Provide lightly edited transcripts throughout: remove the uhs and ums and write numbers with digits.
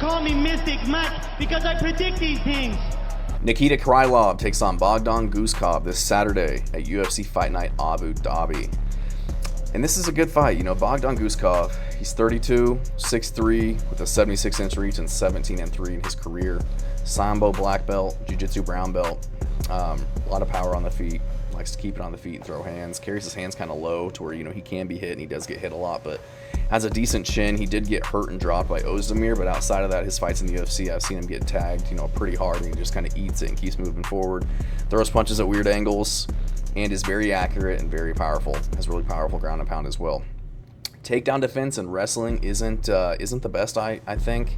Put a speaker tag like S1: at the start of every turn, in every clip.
S1: call me Mystic Mac because I predict these things.
S2: Nikita Krylov takes on Bogdan Guskov this Saturday at UFC Fight Night Abu Dhabi. And this is a good fight. You know, Bogdan Guskov, he's 32, 6'3", with a 76-inch reach and 17-3 in his career. Sambo black belt, jiu-jitsu brown belt. A lot of power on the feet. Likes to keep it on the feet and throw hands. Carries his hands kind of low to where, you know, he can be hit, and he does get hit a lot, but has a decent chin. He did get hurt and dropped by Ozdemir, but outside of that, his fights in the UFC, I've seen him get tagged, you know, pretty hard, and he just kind of eats it and keeps moving forward. Throws punches at weird angles, and is very accurate and very powerful. Has really powerful ground and pound as well. Takedown defense and wrestling isn't the best, I think.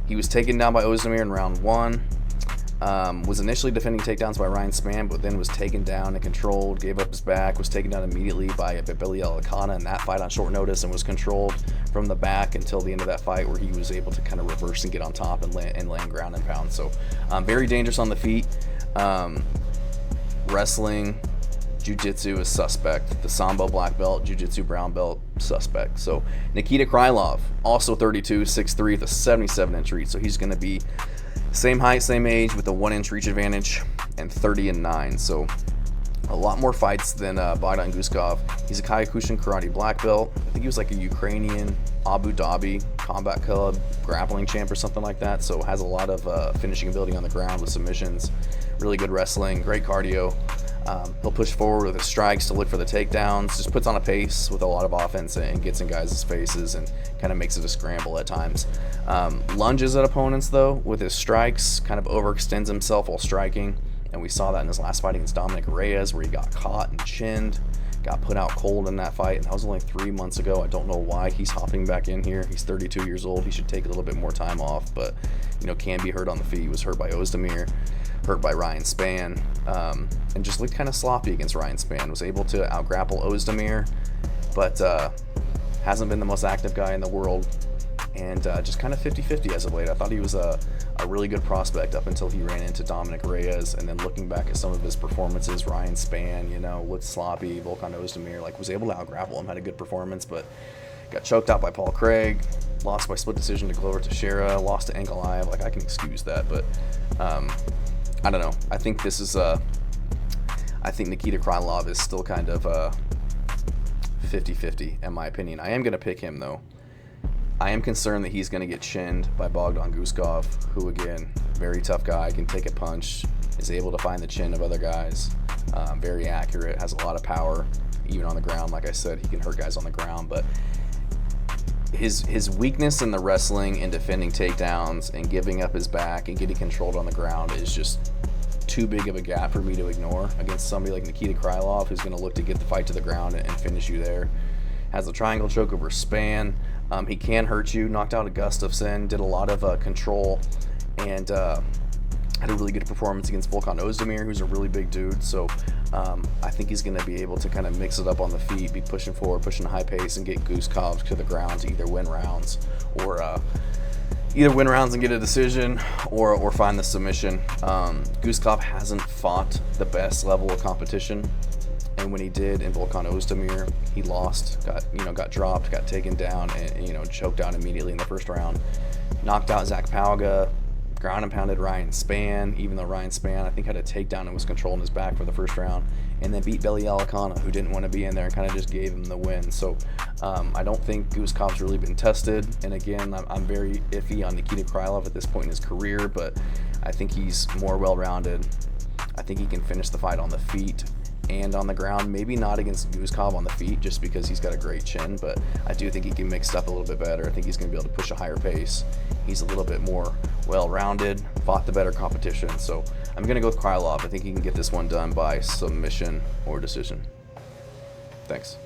S2: He was taken down by Ozdemir in round 1. Was initially defending takedowns by Ryan Spann, but then was taken down and controlled, gave up his back, was taken down immediately by Petr Yan in that fight on short notice, and was controlled from the back until the end of that fight, where he was able to kind of reverse and get on top and land ground and pound. So very dangerous on the feet. Wrestling, jiu-jitsu is suspect. The Sambo black belt, jiu-jitsu brown belt, suspect. So Nikita Krylov, also 32, 6'3", with a 77-inch reach, so he's going to be same height, same age, with a 1-inch reach advantage, and 30-9. So a lot more fights than Bogdan Guskov. He's a Kyokushin karate black belt. I think he was like a Ukrainian Abu Dhabi combat club grappling champ or something like that. So has a lot of finishing ability on the ground with submissions. Really good wrestling, great cardio. He'll push forward with his strikes to look for the takedowns, just puts on a pace with a lot of offense and gets in guys' faces and kind of makes it a scramble at times. Lunges at opponents, though, with his strikes, kind of overextends himself while striking, and we saw that in his last fight against Dominic Reyes, where he got caught and chinned, got put out cold in that fight, and that was only 3 months ago. I don't know why he's hopping back in here. He's 32 years old. He should take a little bit more time off, but, you know, can be hurt on the feet. He was hurt by Ozdemir, hurt by Ryan Spann, and just looked kind of sloppy against Ryan Spann. Was able to out-grapple Ozdemir, but hasn't been the most active guy in the world, and just kind of 50-50 as of late. I thought he was a really good prospect up until he ran into Dominic Reyes, and then looking back at some of his performances, Ryan Spann, you know, looked sloppy. Volkan Ozdemir, like, was able to out-grapple him, had a good performance, but got choked out by Paul Craig, lost by split decision to Glover Teixeira, lost to Ankalaev. Like, I can excuse that, but I don't know. I think this is I think Nikita Krylov is still kind of 50-50 in my opinion. I am going to pick him, though. I am concerned that he's going to get chinned by Bogdan Guskov, who, again, very tough guy, can take a punch, is able to find the chin of other guys, very accurate, has a lot of power, even on the ground. Like I said, he can hurt guys on the ground, but his weakness in the wrestling and defending takedowns and giving up his back and getting controlled on the ground is just too big of a gap for me to ignore against somebody like Nikita Krylov, who's going to look to get the fight to the ground and finish you there. Has a triangle choke over Spann. He can hurt you. Knocked out a Gustafsson. Did a lot of control, and had a really good performance against Volkan Ozdemir, who's a really big dude. So I think he's going to be able to kind of mix it up on the feet, be pushing forward, pushing a high pace, and get Guskov to the ground to either win rounds or and get a decision or find the submission. Guskov hasn't fought the best level of competition, and when he did in Volkan Ozdemir, he lost, got dropped, got taken down, and choked out immediately in the first round. Knocked out Zach Pauga, ground and pounded Ryan Spann, even though Ryan Spann, I think, had a takedown and was controlling his back for the first round, and then beat Belly Alicana, who didn't want to be in there and kind of just gave him the win. So I don't think Guskov's really been tested, and again, I'm very iffy on Nikita Krylov at this point in his career, but I think he's more well-rounded. I think he can finish the fight on the feet and on the ground. Maybe not against Guskov on the feet, just because he's got a great chin, but I do think he can mix it up a little bit better. I think he's going to be able to push a higher pace. He's a little bit more well-rounded, fought the better competition, so I'm going to go with Krylov. I think he can get this one done by submission or decision. Thanks.